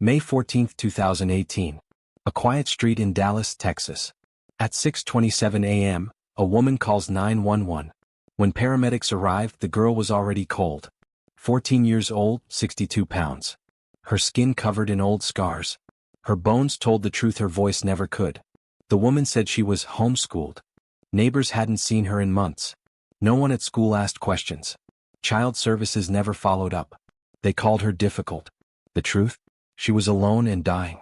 May 14, 2018. A quiet street in Dallas, Texas. At 6:27 a.m., a woman calls 911. When paramedics arrived, the girl was already cold. 14 years old, 62 pounds. Her skin covered in old scars. Her bones told the truth her voice never could. The woman said she was homeschooled. Neighbors hadn't seen her in months. No one at school asked questions. Child services never followed up. They called her difficult. The truth? She was alone and dying.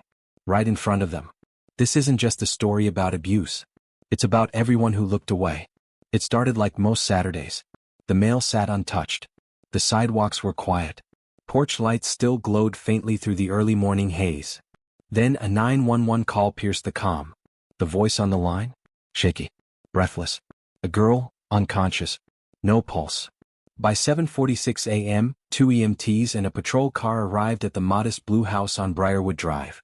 Right in front of them. This isn't just a story about abuse. It's about everyone who looked away. It started like most Saturdays. The mail sat untouched. The sidewalks were quiet. Porch lights still glowed faintly through the early morning haze. Then a 911 call pierced the calm. The voice on the line? Shaky. Breathless. A girl, unconscious. No pulse. By 7:46 a.m., 2 EMTs and a patrol car arrived at the modest blue house on Briarwood Drive.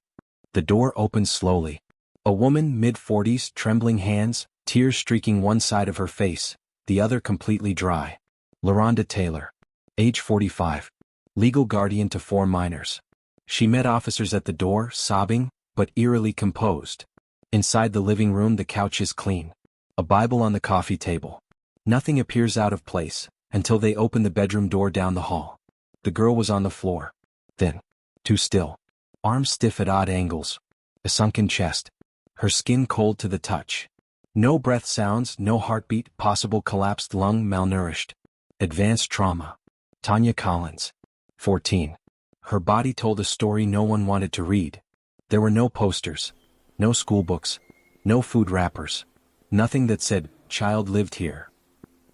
The door opened slowly. A woman, mid-40s, trembling hands, tears streaking one side of her face, the other completely dry. LaRonda Taylor. Age 45. Legal guardian to 4 minors. She met officers at the door, sobbing, but eerily composed. Inside the living room, the couch is clean. A Bible on the coffee table. Nothing appears out of place, until they open the bedroom door down the hall. The girl was on the floor. Thin. Too still. Arms stiff at odd angles. A sunken chest. Her skin cold to the touch. No breath sounds, no heartbeat, possible collapsed lung, malnourished. Advanced trauma. Tanya Collins. 14. Her body told a story no one wanted to read. There were no posters. No school books. No food wrappers. Nothing that said, "Child lived here."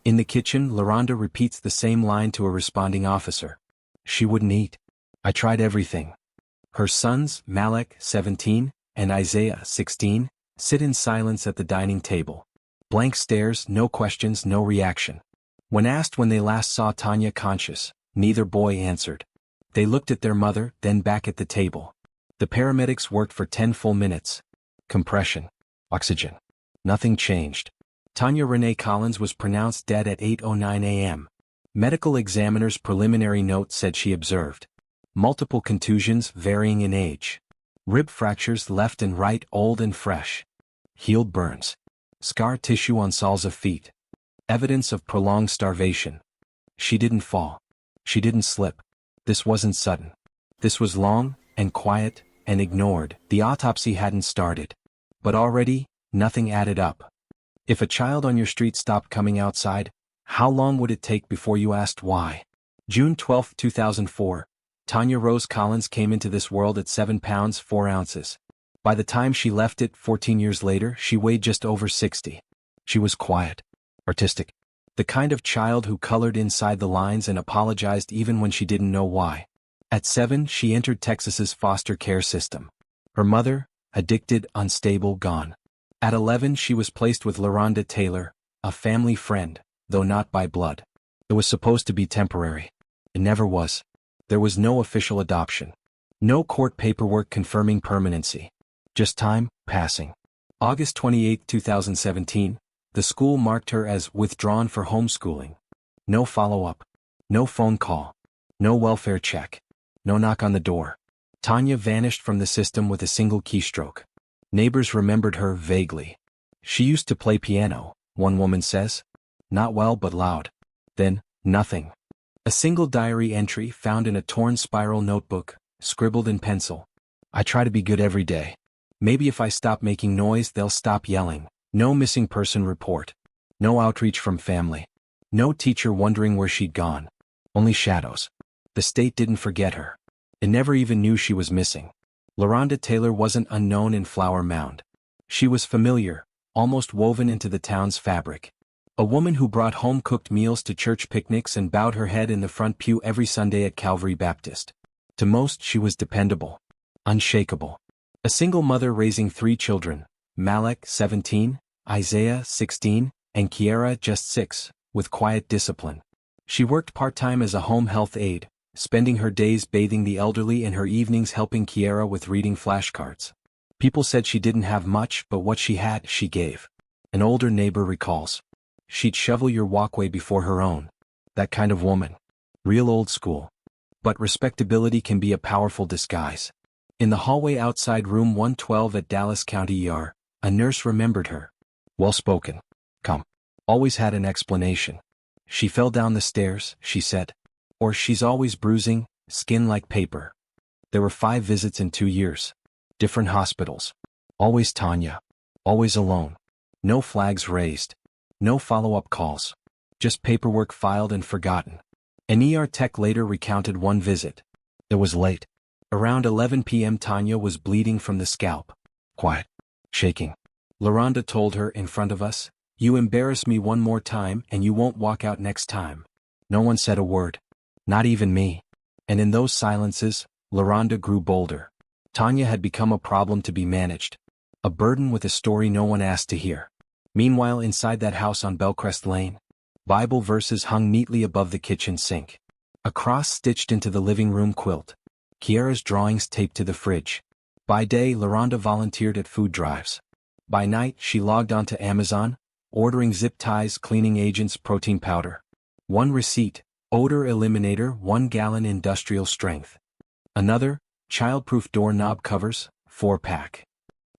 In the kitchen, LaRonda repeats the same line to a responding officer. She wouldn't eat. I tried everything. Her sons, Malek, 17, and Isaiah, 16, sit in silence at the dining table. Blank stares, no questions, no reaction. When asked when they last saw Tanya conscious, neither boy answered. They looked at their mother, then back at the table. The paramedics worked for 10 full minutes. Compression. Oxygen. Nothing changed. Tanya Renee Collins was pronounced dead at 8:09 a.m. Medical examiner's preliminary note said she observed multiple contusions varying in age. Rib fractures left and right, old and fresh. Healed burns. Scar tissue on soles of feet. Evidence of prolonged starvation. She didn't fall. She didn't slip. This wasn't sudden. This was long, and quiet, and ignored. The autopsy hadn't started. But already, nothing added up. If a child on your street stopped coming outside, how long would it take before you asked why? June 12, 2004. Tanya Rose Collins came into this world at 7 pounds 4 ounces. By the time she left it 14 years later, she weighed just over 60. She was quiet. Artistic. The kind of child who colored inside the lines and apologized even when she didn't know why. At 7, she entered Texas's foster care system. Her mother, addicted, unstable, gone. At 11, she was placed with LaRonda Taylor, a family friend, though not by blood. It was supposed to be temporary. It never was. There was no official adoption. No court paperwork confirming permanency. Just time, passing. August 28, 2017, the school marked her as withdrawn for homeschooling. No follow-up. No phone call. No welfare check. No knock on the door. Tanya vanished from the system with a single keystroke. Neighbors remembered her vaguely. She used to play piano, one woman says. Not well but loud. Then, nothing. A single diary entry found in a torn spiral notebook, scribbled in pencil. I try to be good every day. Maybe if I stop making noise, they'll stop yelling. No missing person report. No outreach from family. No teacher wondering where she'd gone. Only shadows. The state didn't forget her. It never even knew she was missing. LaRonda Taylor wasn't unknown in Flower Mound. She was familiar, almost woven into the town's fabric. A woman who brought home-cooked meals to church picnics and bowed her head in the front pew every Sunday at Calvary Baptist. To most, she was dependable. Unshakable. A single mother raising 3 children, Malek, 17, Isaiah, 16, and Kiara, just 6, with quiet discipline. She worked part-time as a home health aide, spending her days bathing the elderly and her evenings helping Kiara with reading flashcards. People said she didn't have much, but what she had, she gave. An older neighbor recalls. She'd shovel your walkway before her own. That kind of woman. Real old school. But respectability can be a powerful disguise. In the hallway outside room 112 at Dallas County ER, a nurse remembered her. Well-spoken. Calm. Always had an explanation. She fell down the stairs, she said. Or she's always bruising, skin like paper. There were 5 visits in 2 years. Different hospitals. Always Tanya. Always alone. No flags raised. No follow-up calls. Just paperwork filed and forgotten. An ER tech later recounted one visit. It was late. Around 11 p.m. Tanya was bleeding from the scalp. Quiet. Shaking. LaRonda told her in front of us, "You embarrass me one more time and you won't walk out next time." No one said a word. Not even me. And in those silences, LaRonda grew bolder. Tanya had become a problem to be managed. A burden with a story no one asked to hear. Meanwhile, inside that house on Bellcrest Lane, Bible verses hung neatly above the kitchen sink. A cross stitched into the living room quilt. Kiara's drawings taped to the fridge. By day, LaRonda volunteered at food drives. By night, she logged onto Amazon, ordering zip ties, cleaning agents, protein powder. One receipt, odor eliminator, 1 gallon industrial strength. Another, childproof doorknob covers, 4-pack.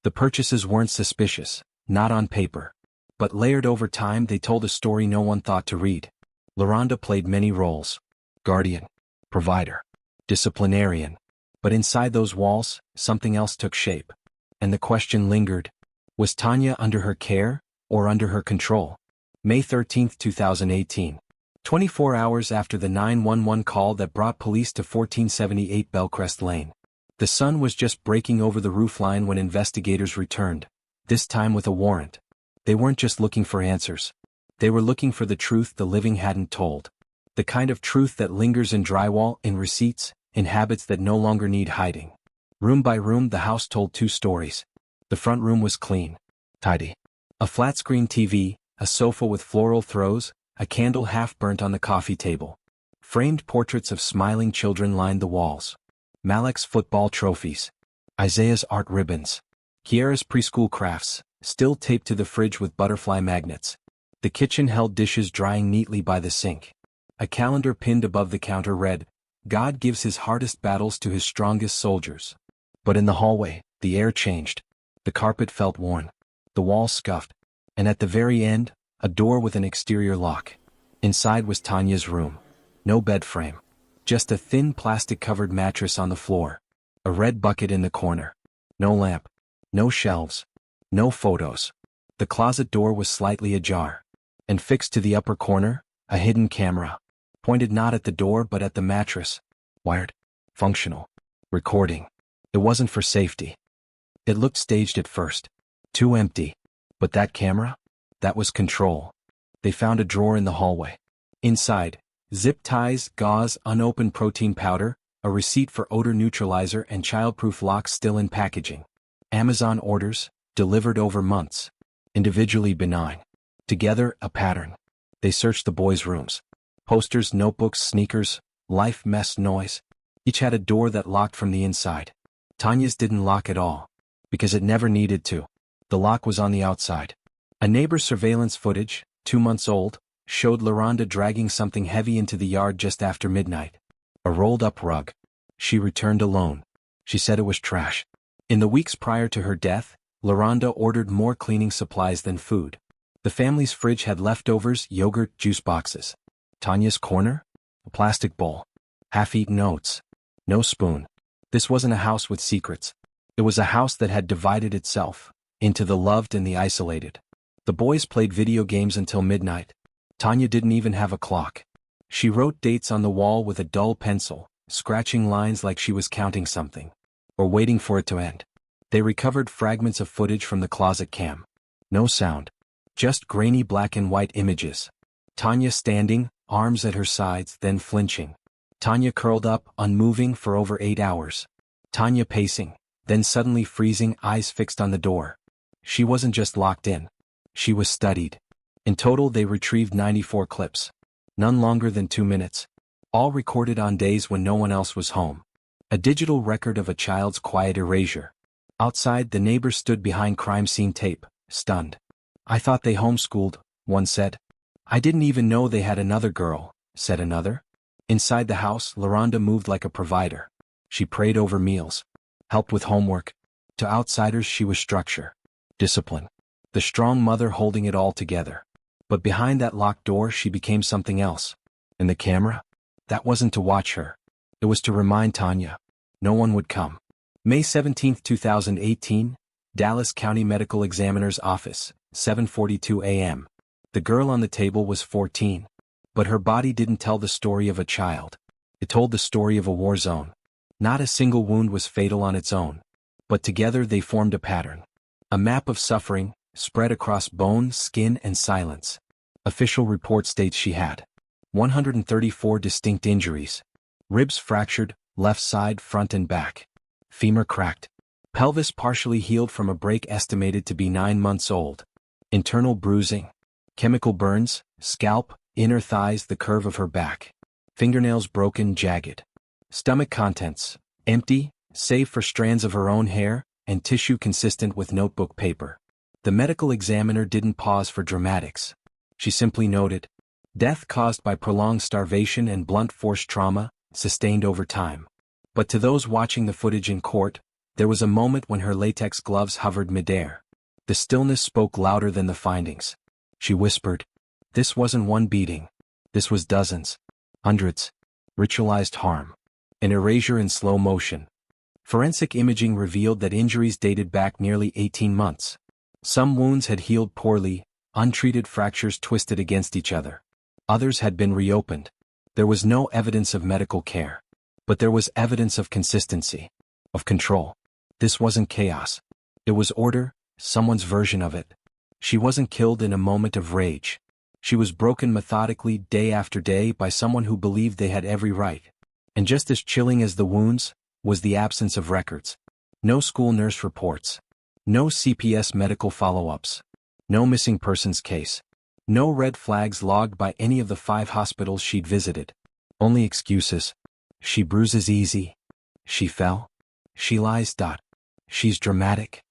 The purchases weren't suspicious, not on paper. But layered over time, they told a story no one thought to read. LaRonda played many roles. Guardian. Provider. Disciplinarian. But inside those walls, something else took shape. And the question lingered. Was Tanya under her care, or under her control? May 13, 2018. 24 hours after the 911 call that brought police to 1478 Bellcrest Lane. The sun was just breaking over the roofline when investigators returned, this time with a warrant. They weren't just looking for answers. They were looking for the truth the living hadn't told. The kind of truth that lingers in drywall, in receipts, in habits that no longer need hiding. Room by room, the house told 2 stories. The front room was clean, tidy. A flat-screen TV, a sofa with floral throws, a candle half burnt on the coffee table. Framed portraits of smiling children lined the walls. Malek's football trophies. Isaiah's art ribbons. Kiara's preschool crafts, still taped to the fridge with butterfly magnets. The kitchen held dishes drying neatly by the sink. A calendar pinned above the counter read, "God gives his hardest battles to his strongest soldiers." But in the hallway, the air changed. The carpet felt worn. The walls scuffed. And at the very end, a door with an exterior lock. Inside was Tanya's room. No bed frame. Just a thin plastic-covered mattress on the floor. A red bucket in the corner. No lamp. No shelves. No photos. The closet door was slightly ajar. And fixed to the upper corner, a hidden camera. Pointed not at the door but at the mattress. Wired. Functional. Recording. It wasn't for safety. It looked staged at first. Too empty. But that camera? That was control. They found a drawer in the hallway. Inside, zip ties, gauze, unopened protein powder, a receipt for odor neutralizer and childproof locks still in packaging. Amazon orders, delivered over months. Individually benign. Together, a pattern. They searched the boys' rooms. Posters, notebooks, sneakers, life mess noise. Each had a door that locked from the inside. Tanya's didn't lock at all. Because it never needed to. The lock was on the outside. A neighbor's surveillance footage, 2 months old, showed LaRonda dragging something heavy into the yard just after midnight. A rolled-up rug. She returned alone. She said it was trash. In the weeks prior to her death, LaRonda ordered more cleaning supplies than food. The family's fridge had leftovers, yogurt, juice boxes. Tanya's corner? A plastic bowl. Half-eaten oats. No spoon. This wasn't a house with secrets. It was a house that had divided itself into the loved and the isolated. The boys played video games until midnight. Tanya didn't even have a clock. She wrote dates on the wall with a dull pencil, scratching lines like she was counting something. Or waiting for it to end. They recovered fragments of footage from the closet cam. No sound. Just grainy black and white images. Tanya standing, arms at her sides, then flinching. Tanya curled up, unmoving for over 8 hours. Tanya pacing, then suddenly freezing, eyes fixed on the door. She wasn't just locked in. She was studied. In total, they retrieved 94 clips. None longer than 2 minutes. All recorded on days when no one else was home. A digital record of a child's quiet erasure. Outside, the neighbors stood behind crime scene tape, stunned. "I thought they homeschooled," one said. "I didn't even know they had another girl," said another. Inside the house, LaRonda moved like a provider. She prayed over meals. helped with homework. To outsiders she was structure, discipline, the strong mother holding it all together. But behind that locked door she became something else. And the camera? That wasn't to watch her. It was to remind Tanya. No one would come. May 17, 2018, Dallas County Medical Examiner's Office, 7:42 a.m. The girl on the table was 14. But her body didn't tell the story of a child. It told the story of a war zone. Not a single wound was fatal on its own. But together they formed a pattern. A map of suffering, spread across bone, skin, and silence. Official report states she had 134 distinct injuries. Ribs fractured, left side, front and back. Femur cracked. Pelvis partially healed from a break estimated to be 9 months old. Internal bruising. Chemical burns, scalp, inner thighs, the curve of her back. Fingernails broken, jagged. Stomach contents, empty, save for strands of her own hair, and tissue consistent with notebook paper. The medical examiner didn't pause for dramatics. She simply noted, death caused by prolonged starvation and blunt force trauma, sustained over time. But to those watching the footage in court, there was a moment when her latex gloves hovered midair. The stillness spoke louder than the findings. She whispered, this wasn't one beating. This was dozens. Hundreds. Ritualized harm. An erasure in slow motion. Forensic imaging revealed that injuries dated back nearly 18 months. Some wounds had healed poorly, untreated fractures twisted against each other. Others had been reopened. There was no evidence of medical care. But there was evidence of consistency. Of control. This wasn't chaos. It was order, someone's version of it. She wasn't killed in a moment of rage. She was broken methodically day after day by someone who believed they had every right. And just as chilling as the wounds, was the absence of records. No school nurse reports. No CPS medical follow-ups. No missing persons case. No red flags logged by any of the 5 hospitals she'd visited. Only excuses. She bruises easy. She fell. She lies. She's dramatic.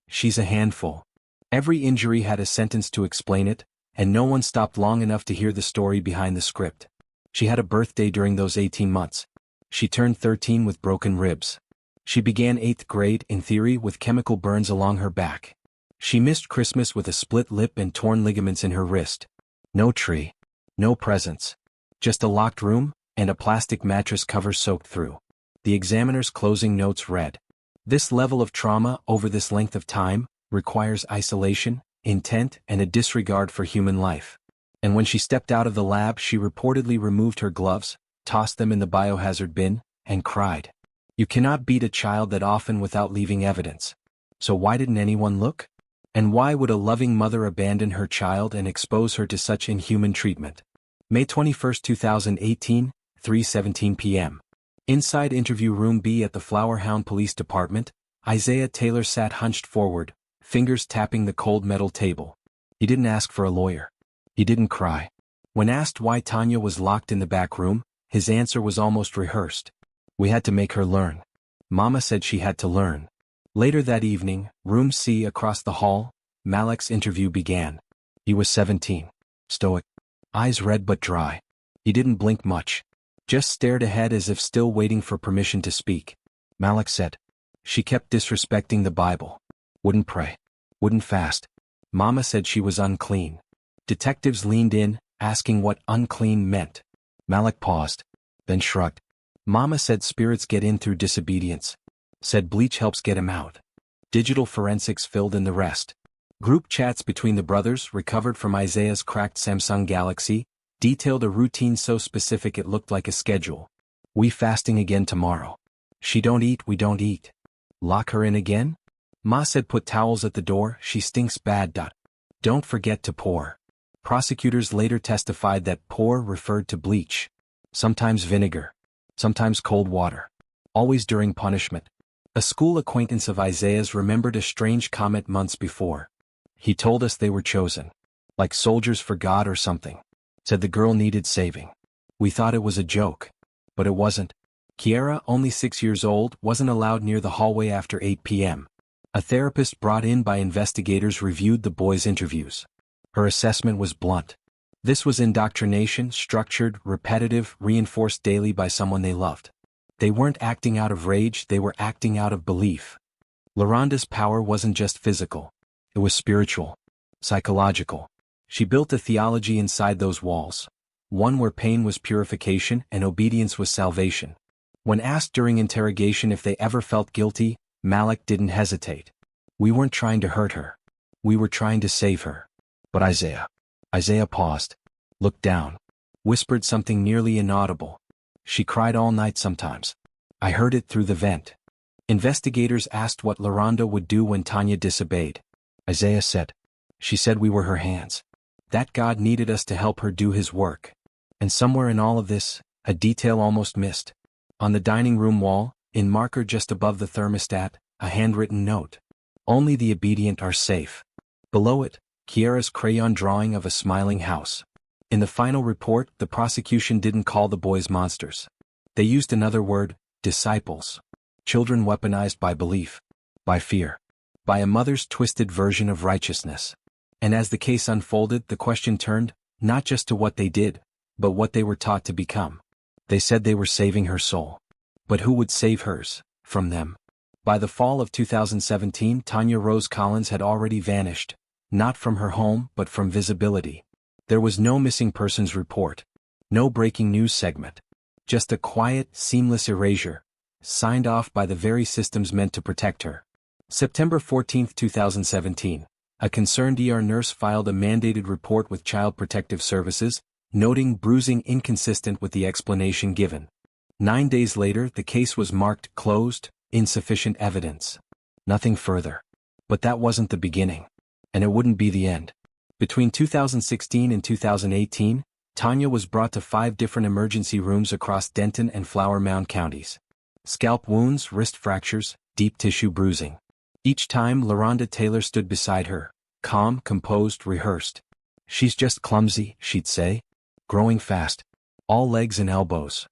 She's a handful. Every injury had a sentence to explain it, and no one stopped long enough to hear the story behind the script. She had a birthday during those 18 months. She turned 13 with broken ribs. She began 8th grade, in theory, with chemical burns along her back. She missed Christmas with a split lip and torn ligaments in her wrist. No tree. No presents. Just a locked room, and a plastic mattress cover soaked through. The examiner's closing notes read, this level of trauma over this length of time requires isolation, intent, and a disregard for human life. And when she stepped out of the lab, she reportedly removed her gloves, tossed them in the biohazard bin, and cried. You cannot beat a child that often without leaving evidence. So why didn't anyone look? And why would a loving mother abandon her child and expose her to such inhuman treatment? May 21, 2018, 3:17 p.m. Inside interview room B at the Flowerhound Police Department, Isaiah Taylor sat hunched forward, fingers tapping the cold metal table. He didn't ask for a lawyer. He didn't cry. When asked why Tanya was locked in the back room, his answer was almost rehearsed. We had to make her learn. Mama said she had to learn. Later that evening, room C across the hall, Malik's interview began. He was 17. Stoic. Eyes red but dry. He didn't blink much. Just stared ahead as if still waiting for permission to speak. Malik said. She kept disrespecting the Bible. Wouldn't pray. Wouldn't fast. Mama said she was unclean. Detectives leaned in, asking what unclean meant. Malik paused, then shrugged. Mama said spirits get in through disobedience. Said bleach helps get him out. Digital forensics filled in the rest. Group chats between the brothers recovered from Isaiah's cracked Samsung Galaxy, detailed a routine so specific it looked like a schedule. We fasting again tomorrow. She don't eat, we don't eat. Lock her in again? Ma said put towels at the door, she stinks bad. Don't forget to pour. Prosecutors later testified that pour referred to bleach. Sometimes vinegar. Sometimes cold water. Always during punishment. A school acquaintance of Isaiah's remembered a strange comment months before. He told us they were chosen. Like soldiers for God or something. Said the girl needed saving. We thought it was a joke. But it wasn't. Kiara, only 6 years old, wasn't allowed near the hallway after 8 p.m. A therapist brought in by investigators reviewed the boys' interviews. Her assessment was blunt. This was indoctrination, structured, repetitive, reinforced daily by someone they loved. They weren't acting out of rage, they were acting out of belief. LaRhonda's power wasn't just physical. It was spiritual, psychological. She built a theology inside those walls. One where pain was purification and obedience was salvation. When asked during interrogation if they ever felt guilty, Malik didn't hesitate. We weren't trying to hurt her. We were trying to save her. But Isaiah paused, looked down, whispered something nearly inaudible. She cried all night sometimes. I heard it through the vent. Investigators asked what LaRhonda would do when Tanya disobeyed. Isaiah said. She said we were her hands. That God needed us to help her do his work. And somewhere in all of this, a detail almost missed. On the dining room wall, in marker just above the thermostat, a handwritten note. Only the obedient are safe. Below it, Kiara's crayon drawing of a smiling house. In the final report, the prosecution didn't call the boys monsters. They used another word, disciples. Children weaponized by belief, by fear, by a mother's twisted version of righteousness. And as the case unfolded, the question turned, not just to what they did, but what they were taught to become. They said they were saving her soul. But who would save hers, from them? By the fall of 2017, Tanya Rose Collins had already vanished, not from her home but from visibility. There was no missing persons report, no breaking news segment. Just a quiet, seamless erasure, signed off by the very systems meant to protect her. September 14, 2017. A concerned ER nurse filed a mandated report with Child Protective Services, noting bruising inconsistent with the explanation given. 9 days later, the case was marked closed, insufficient evidence. Nothing further. But that wasn't the beginning. And it wouldn't be the end. Between 2016 and 2018, Tanya was brought to 5 different emergency rooms across Denton and Flower Mound counties. Scalp wounds, wrist fractures, deep tissue bruising. Each time LaRhonda Taylor stood beside her, calm, composed, rehearsed. She's just clumsy, she'd say. Growing fast. All legs and elbows.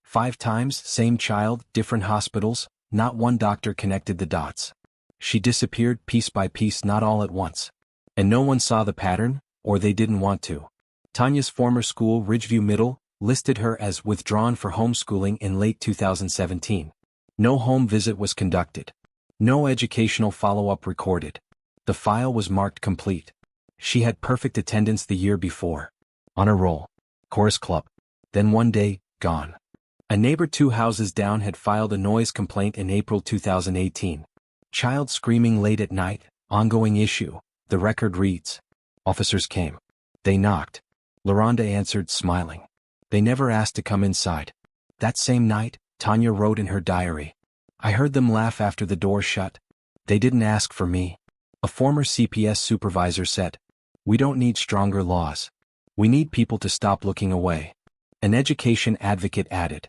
5 times, same child, different hospitals, not one doctor connected the dots. She disappeared piece by piece, not all at once. And no one saw the pattern, or they didn't want to. Tanya's former school, Ridgeview Middle, listed her as withdrawn for homeschooling in late 2017. No home visit was conducted. No educational follow-up recorded. The file was marked complete. She had perfect attendance the year before. On a roll. Chorus club. Then one day, gone. A neighbor 2 houses down had filed a noise complaint in April 2018. Child screaming late at night, ongoing issue, the record reads. Officers came. They knocked. LaRhonda answered, smiling. They never asked to come inside. That same night, Tanya wrote in her diary. I heard them laugh after the door shut. They didn't ask for me. A former CPS supervisor said. We don't need stronger laws. We need people to stop looking away. An education advocate added.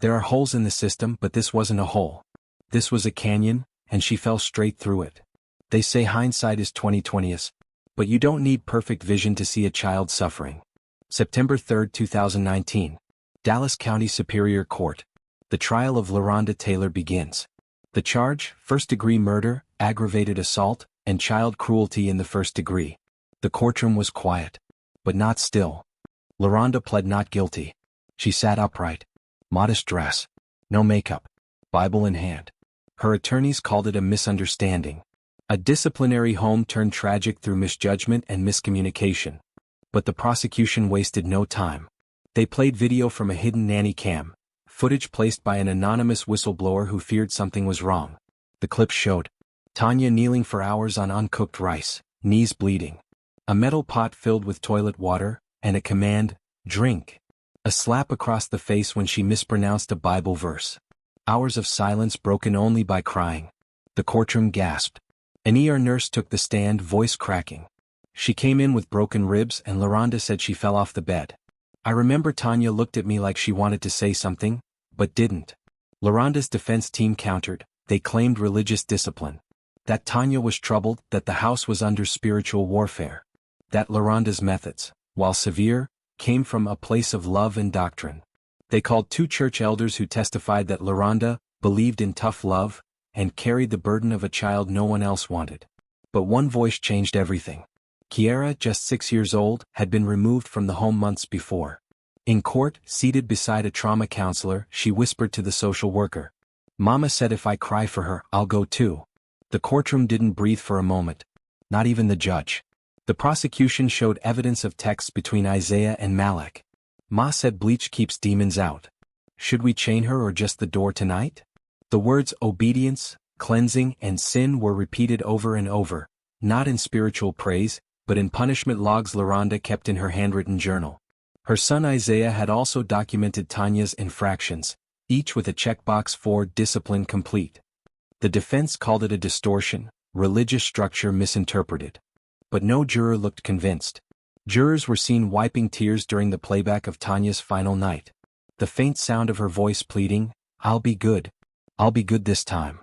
There are holes in the system, but this wasn't a hole. This was a canyon, and she fell straight through it. They say hindsight is 20/20, but you don't need perfect vision to see a child suffering. September 3, 2019. Dallas County Superior Court. The trial of LaRhonda Taylor begins. The charge, first-degree murder, aggravated assault, and child cruelty in the first degree. The courtroom was quiet. But not still. LaRhonda pled not guilty. She sat upright. Modest dress. No makeup. Bible in hand. Her attorneys called it a misunderstanding. A disciplinary home turned tragic through misjudgment and miscommunication. But the prosecution wasted no time. They played video from a hidden nanny cam, footage placed by an anonymous whistleblower who feared something was wrong. The clip showed Tanya kneeling for hours on uncooked rice, knees bleeding. A metal pot filled with toilet water, and a command, drink. A slap across the face when she mispronounced a Bible verse. Hours of silence broken only by crying. The courtroom gasped. An ER nurse took the stand, voice cracking. She came in with broken ribs and LaRhonda said she fell off the bed. I remember Tanya looked at me like she wanted to say something, but didn't. LaRhonda's defense team countered. They claimed religious discipline. That Tanya was troubled, that the house was under spiritual warfare. That LaRhonda's methods, while severe, came from a place of love and doctrine. They called 2 church elders who testified that LaRhonda believed in tough love and carried the burden of a child no one else wanted. But one voice changed everything. Kiara, just 6 years old, had been removed from the home months before. In court, seated beside a trauma counselor, she whispered to the social worker. Mama said if I cry for her, I'll go too. The courtroom didn't breathe for a moment. Not even the judge. The prosecution showed evidence of texts between Isaiah and Malak. Ma said bleach keeps demons out. Should we chain her or just the door tonight? The words obedience, cleansing, and sin were repeated over and over, not in spiritual praise, but in punishment logs LaRonda kept in her handwritten journal. Her son Isaiah had also documented Tanya's infractions, each with a checkbox for discipline complete. The defense called it a distortion, religious structure misinterpreted. But no juror looked convinced. Jurors were seen wiping tears during the playback of Tanya's final night. The faint sound of her voice pleading, I'll be good this time.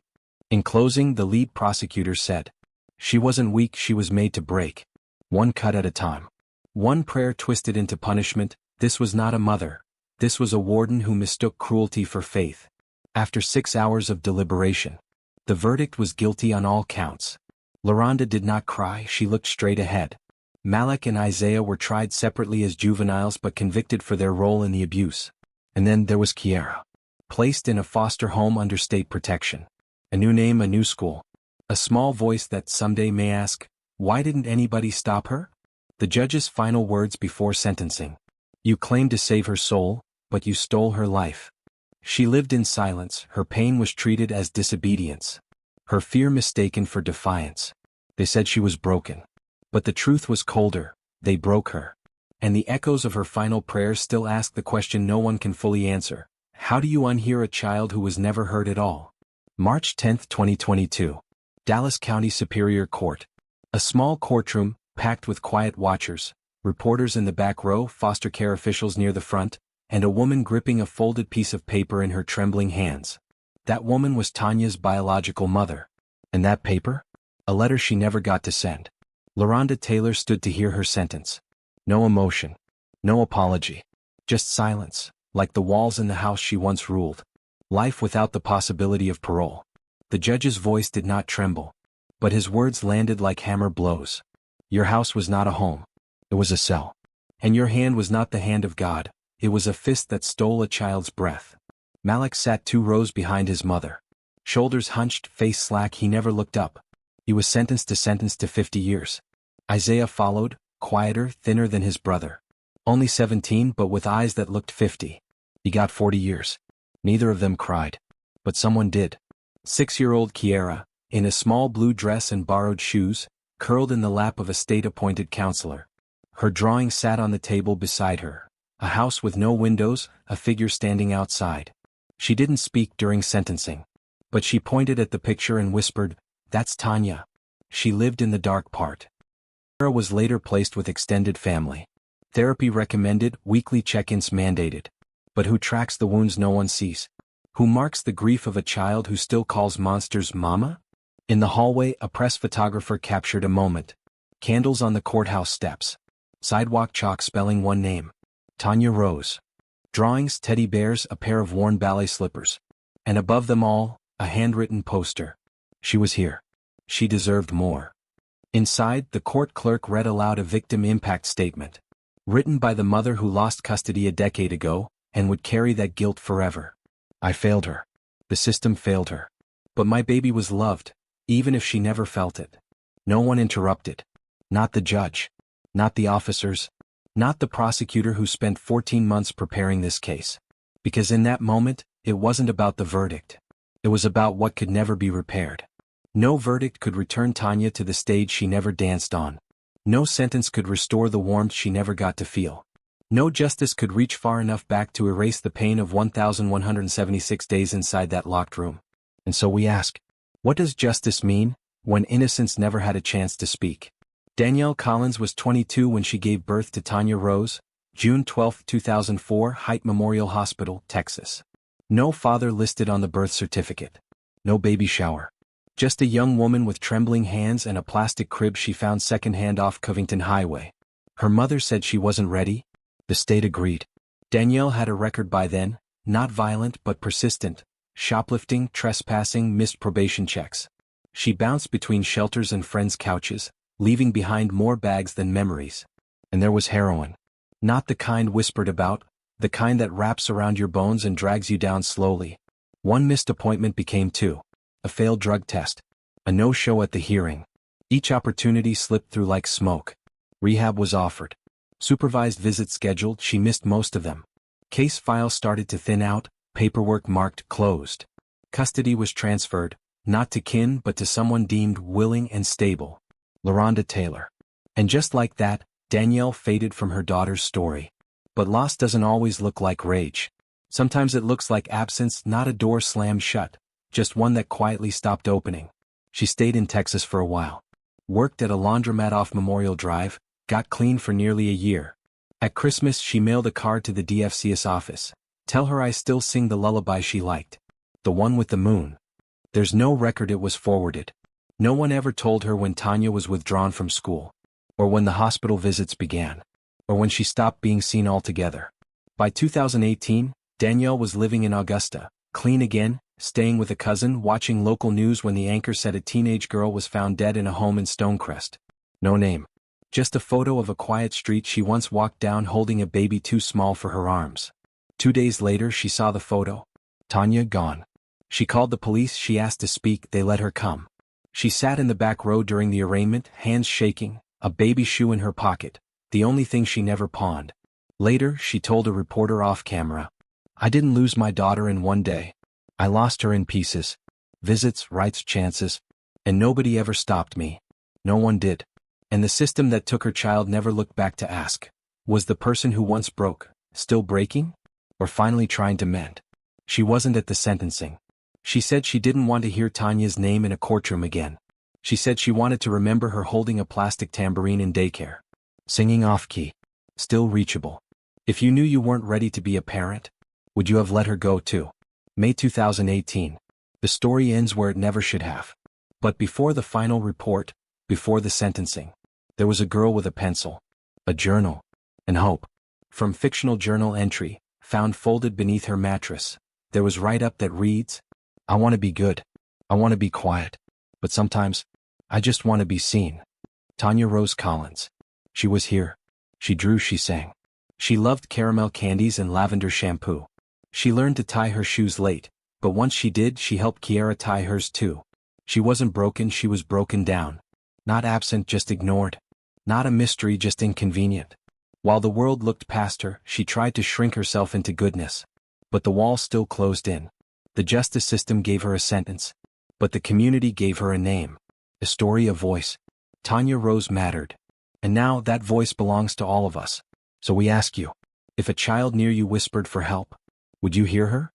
In closing, the lead prosecutor said, she wasn't weak, she was made to break. One cut at a time. One prayer twisted into punishment. This was not a mother. This was a warden who mistook cruelty for faith. After 6 hours of deliberation, the verdict was guilty on all counts. LaRonda did not cry, she looked straight ahead. Malak and Isaiah were tried separately as juveniles but convicted for their role in the abuse. And then there was Kiara. Placed in a foster home under state protection. A new name, a new school. A small voice that someday may ask, why didn't anybody stop her? The judge's final words before sentencing. You claimed to save her soul, but you stole her life. She lived in silence, her pain was treated as disobedience. Her fear mistaken for defiance. They said she was broken. But the truth was colder, they broke her. And the echoes of her final prayers still ask the question no one can fully answer. How do you unhear a child who was never heard at all? March 10, 2022. Dallas County Superior Court. A small courtroom, packed with quiet watchers, reporters in the back row, foster care officials near the front, and a woman gripping a folded piece of paper in her trembling hands. That woman was Tanya's biological mother. And that paper? A letter she never got to send. LaRonda Taylor stood to hear her sentence. No emotion. No apology. Just silence, like the walls in the house she once ruled. Life without the possibility of parole. The judge's voice did not tremble. But his words landed like hammer blows. Your house was not a home. It was a cell. And your hand was not the hand of God. It was a fist that stole a child's breath. Malak sat 2 rows behind his mother. Shoulders hunched, face slack, he never looked up. He was sentenced to 50 years. Isaiah followed, quieter, thinner than his brother. Only 17 but with eyes that looked 50. He got 40 years. Neither of them cried. But someone did. 6-year-old Kiara, in a small blue dress and borrowed shoes, curled in the lap of a state-appointed counselor. Her drawing sat on the table beside her. A house with no windows, a figure standing outside. She didn't speak during sentencing. But she pointed at the picture and whispered, that's Tanya. She lived in the dark part. Kiara was later placed with extended family. Therapy recommended, weekly check-ins mandated. But who tracks the wounds no one sees? Who marks the grief of a child who still calls monsters mama? In the hallway, a press photographer captured a moment. Candles on the courthouse steps. Sidewalk chalk spelling one name. Tanya Rose. Drawings, teddy bears, a pair of worn ballet slippers. And above them all, a handwritten poster. She was here. She deserved more. Inside, the court clerk read aloud a victim impact statement. Written by the mother who lost custody a decade ago, and would carry that guilt forever. I failed her. The system failed her. But my baby was loved, even if she never felt it. No one interrupted. Not the judge. Not the officers. Not the prosecutor who spent 14 months preparing this case. Because in that moment, it wasn't about the verdict. It was about what could never be repaired. No verdict could return Tanya to the stage she never danced on. No sentence could restore the warmth she never got to feel. No justice could reach far enough back to erase the pain of 1,176 days inside that locked room. And so we ask, what does justice mean, when innocence never had a chance to speak? Danielle Collins was 22 when she gave birth to Tanya Rose, June 12, 2004, Height Memorial Hospital, Texas. No father listed on the birth certificate. No baby shower. Just a young woman with trembling hands and a plastic crib she found secondhand off Covington Highway. Her mother said she wasn't ready. The state agreed. Danielle had a record by then, not violent but persistent, shoplifting, trespassing, missed probation checks. She bounced between shelters and friends' couches, leaving behind more bags than memories. And there was heroin. Not the kind whispered about, The kind that wraps around your bones and drags you down slowly. One missed appointment became two. A failed drug test. A no-show at the hearing. Each opportunity slipped through like smoke. Rehab was offered. Supervised visits scheduled, she missed most of them. Case files started to thin out, paperwork marked closed. Custody was transferred, not to kin but to someone deemed willing and stable. LaRonda Taylor. And just like that, Danielle faded from her daughter's story. But loss doesn't always look like rage. Sometimes it looks like absence, not a door slammed shut, just one that quietly stopped opening. She stayed in Texas for a while. Worked at a laundromat off Memorial Drive, got clean for nearly a year. At Christmas she mailed a card to the DFCS office. Tell her I still sing the lullaby she liked. The one with the moon. There's no record it was forwarded. No one ever told her when Tanya was withdrawn from school. Or when the hospital visits began. Or when she stopped being seen altogether. By 2018, Danielle was living in Augusta, clean again, staying with a cousin, watching local news when the anchor said a teenage girl was found dead in a home in Stonecrest. No name. Just a photo of a quiet street she once walked down holding a baby too small for her arms. 2 days later she saw the photo. Tanya gone. She called the police, she asked to speak, they let her come. She sat in the back row during the arraignment, hands shaking, a baby shoe in her pocket, the only thing she never pawned. Later, she told a reporter off camera, I didn't lose my daughter in one day. I lost her in pieces. Visits, rights, chances. And nobody ever stopped me. No one did. And the system that took her child never looked back to ask, was the person who once broke, still breaking? Or finally trying to mend? She wasn't at the sentencing. She said she didn't want to hear Tanya's name in a courtroom again. She said she wanted to remember her holding a plastic tambourine in daycare. Singing off-key. Still reachable. If you knew you weren't ready to be a parent, would you have let her go too? May 2018. The story ends where it never should have. But before the final report, before the sentencing, there was a girl with a pencil, a journal, and hope. From fictional journal entry, found folded beneath her mattress, there was write-up that reads, I want to be good. I want to be quiet. But sometimes, I just want to be seen. Tanya Rose Collins. She was here. She drew, she sang. She loved caramel candies and lavender shampoo. She learned to tie her shoes late, but once she did, she helped Kiara tie hers too. She wasn't broken, she was broken down. Not absent, just ignored. Not a mystery, just inconvenient. While the world looked past her, she tried to shrink herself into goodness. But the wall still closed in. The justice system gave her a sentence. But the community gave her a name. A story, a voice. Tanya Rose mattered. And now that voice belongs to all of us. So we ask you, if a child near you whispered for help, would you hear her?